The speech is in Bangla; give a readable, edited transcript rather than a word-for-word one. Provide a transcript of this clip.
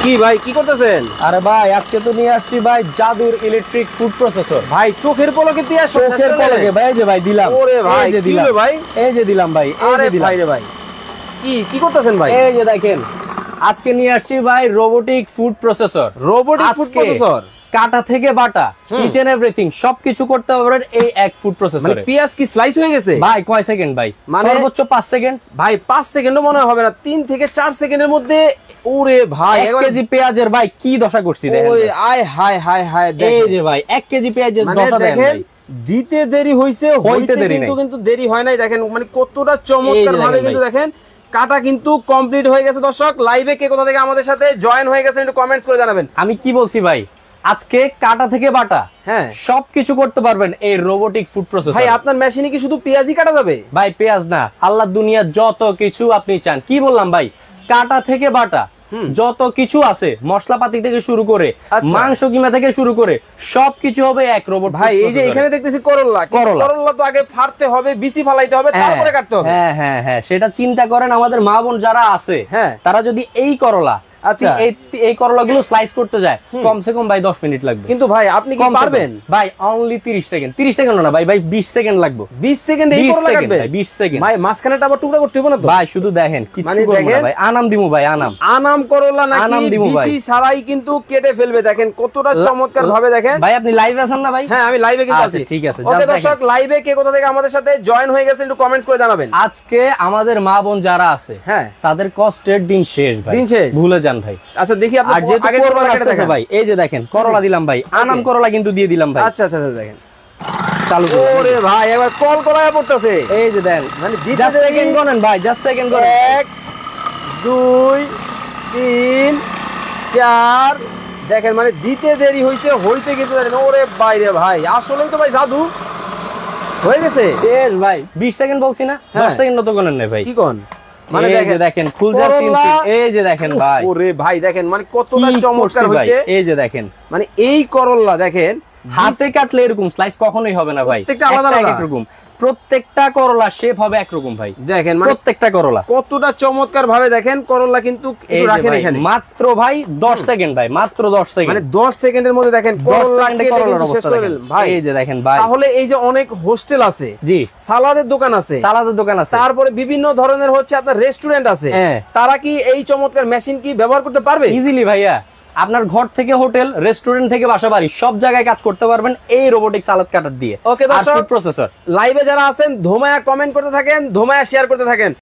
কি ভাই কি করতেছেন? আরে ভাই আজকে তো নিয়ে আসছি ভাই জাদুর ইলেকট্রিক ফুড প্রসেসর। ভাই চোখের পলকে পেঁয়াজ চোখের পলকে ভাই, এই যে ভাই দিলাম। ওরে ভাই এই যে কি দিলাম হলো ভাই? এই যে দিলাম ভাই, এই আরে যে দিলাম। ভাই রে ভাই কি কি করতেছেন ভাই? এই যে দেখেন আজকে নিয়ে আসছি ভাই robotic food processor. Robotic food processor কাটা থেকে বাটা ইচ এন্ড এভরিথিং সবকিছু করতে পারবেন এই এক ফুড মানে প্রসেসরে। পেঁয়াজ কি স্লাইস হয়ে গেছে ভাই কয় সেকেন্ড ভাই? সর্বোচ্চ 5 সেকেন্ড ভাই। 5 সেকেন্ডও মনে হবে না, 3 থেকে 4 সেকেন্ডের মধ্যে। ওরে ভাই 1 কেজি পেঁয়াজের ভাই কি দশা করছি দেখেন। ওই আয় হায় হায় হায় এই যে ভাই 1 কেজি পেঁয়াজের দশা দেখেন। দিতে দেরি হইছে, হইতে দেরি নাই, কিন্তু দেরি হয় নাই। দেখেন মানে কতটা চমৎকার ভাবে কিন্তু দেখেন কাটা কিন্তু কমপ্লিট হয়ে গেছে। দর্শক লাইভে কে কোথা থেকে আমাদের সাথে জয়েন হয়ে গেছেন একটু কমেন্টস করে জানাবেন। আমি কি বলছি ভাই, আজকে কাটা থেকে বাটা হ্যাঁ সবকিছু করতে পারবেন এই রোবোটিক ফুড প্রসেসর। ভাই আপনার মেশিনে কি শুধু পেঁয়াজই কাটা যাবে? ভাই পেঁয়াজ না, আল্লাহ দুনিয়া যত কিছু আপনি চান। কি বললাম ভাই, কাটা থেকে বাটা যত কিছু আছে, মশলাপাতি থেকে শুরু করে মাংস কিমা থেকে শুরু করে সবকিছু হবে এক রোবট। ভাই এই যে এখানে দেখতেছি করলা, করলা তো আগে ফাড়তে হবে, বিসি ফালাইতে হবে, তারপরে কাটতে হবে। হ্যাঁ হ্যাঁ হ্যাঁ, সেটা চিন্তা করেন আমাদের মা বোন যারা আছে তারা যদি এই করলা আচ্ছা এই করলাগুলো স্লাইস করতে যায় কমসে কম ভাই 10 মিনিট লাগবে। কিন্তু ভাই আপনি কি পারবেন? ভাই অনলি 30 সেকেন্ড। 30 সেকেন্ড না ভাই, 20 সেকেন্ড লাগবে। 20 সেকেন্ড এই করলা কাটবে? 20 সেকেন্ড ভাই মাঝখানেটা আবার টুকরা করতে হবে না তো? ভাই শুধু দেখেন কিছু করব না ভাই, আনাম দিমু ভাই, আনাম করলা নাকি বিসি সারাই কিন্তু কেটে ফেলবে। দেখেন কতটা চমৎকার ভাবে দেখেন। ভাই আপনি লাইভে আছেন না ভাই? হ্যাঁ আমি লাইভে কিন্তু আছি। ঠিক আছে, ওকে দর্শক লাইভে কে কোথা থেকে আমাদের সাথে জয়েন হয়ে গেছেন একটু কমেন্টস করে জানাবেন। আজকে আমাদের মা বোন যারা আছে হ্যাঁ তাদের কষ্টের দিন শেষ ভাই, দিন শেষ, ভুলে যান ভাই। আচ্ছা দেখি আপনি আগে করবা আসছে ভাই। এই যে দেখেন করলা দিলাম ভাই, আনাম করলা কিন্তু দিয়ে দিলাম ভাই। আচ্ছা আচ্ছা দেখেন চালু। ওরে ভাই একবার কল করায় পড়তেছে। এই যে দেন মানে জাস্ট সেকেন্ড গনেন ভাই, জাস্ট সেকেন্ড গনেন। 1 2 3 4 দেখেন মানে দিতে দেরি হইছে, হইতে কিন্তু দেখেন। ওরে বাইরে ভাই আসলেই তো ভাই জাদু হয়ে গেছে শেষ ভাই। 20 সেকেন্ড বলছি না, 10 সেকেন্ড তো গনেন না ভাই। কি কোন মানে দেখেন ফুলজার সিনসি। এই যে দেখেন ভাই, ওরে ভাই দেখেন মানে কতটা চমৎকার হইছে। এই যে দেখেন মানে এই করলা দেখেন হাতে কাটলে এরকম স্লাইস কখনোই হবে না ভাই, প্রত্যেকটা আলাদা আলাদা এরকম। প্রত্যেকটা করলা শেপ হবে একরকম ভাই। দেখেন মানে প্রত্যেকটা করলা কতটা চমৎকার ভাবে দেখেন করলা কিন্তু রাখেন এখানে মাত্র ভাই 10 সেকেন্ড ভাই, মাত্র 10 সেকেন্ড। মানে 10 সেকেন্ডের মধ্যে দেখেন করলা করলার অবস্থা দেখেন ভাই। এই যে দেখেন ভাই, তাহলে এই যে অনেক হোস্টেল আছে, জি সালাদের দোকান আছে, তারপরে বিভিন্ন ধরনের হচ্ছে আপনার রেস্টুরেন্ট আছে, তারা কি এই চমৎকার মেশিন কি ব্যবহার করতে পারবে? ইজিলি ভাইয়া। আপনার ঘর থেকে হোটেল, রেস্টুরেন্ট থেকে বাসা বাড়ি সব জায়গায় কাজ করতে পারবেন এই রোবোটিক সালাদ কাটার দিয়ে। ওকে দর্শক প্রসেসর লাইভে যারা আছেন ধোমায়া কমেন্ট করতে থাকেন, ধোমায়া শেয়ার করতে থাকেন।